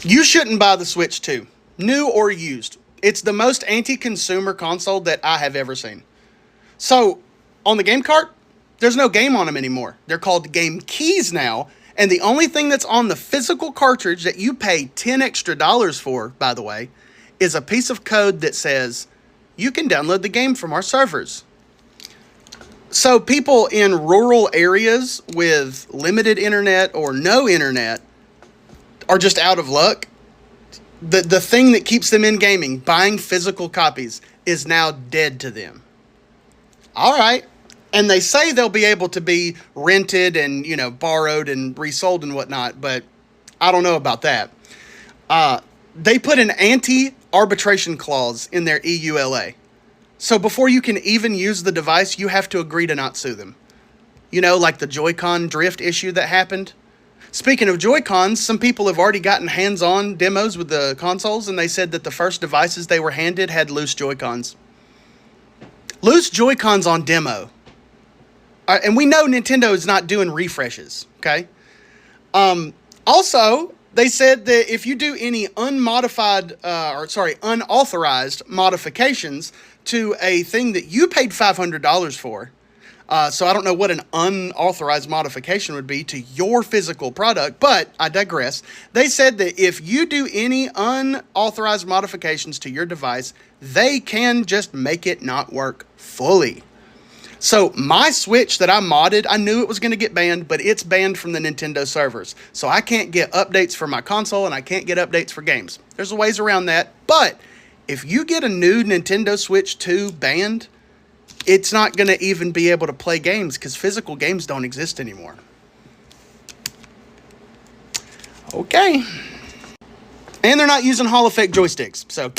You shouldn't buy the Switch 2, new or used. It's the most anti-consumer console that I have ever seen. So, on the game cart, there's no game on them anymore. They're called game keys now, and the only thing that's on the physical cartridge that you pay $10 extra for, by the way, is a piece of code that says, you can download the game from our servers. So people in rural areas with limited internet or no internet are just out of luck. The thing that keeps them in gaming, buying physical copies, is now dead to them. All right. And they say they'll be able to be rented and, borrowed and resold and whatnot, but I don't know about that. They put an anti-arbitration clause in their EULA. So before you can even use the device, you have to agree to not sue them. Like the Joy-Con drift issue that happened. Speaking of Joy-Cons, some people have already gotten hands-on demos with the consoles, and they said that the first devices they were handed had loose Joy-Cons. Loose Joy-Cons on demo. And we know Nintendo is not doing refreshes, okay? Also, they said that if you do any unauthorized modifications to a thing that you paid $500 for, so I don't know what an unauthorized modification would be to your physical product, but I digress. They said that if you do any unauthorized modifications to your device, they can just make it not work fully. So my Switch that I modded, I knew it was going to get banned, but it's banned from the Nintendo servers. So I can't get updates for my console and I can't get updates for games. There's ways around that, but if you get a new Nintendo Switch 2 banned, it's not going to even be able to play games because physical games don't exist anymore. Okay. And they're not using Hall effect joysticks, so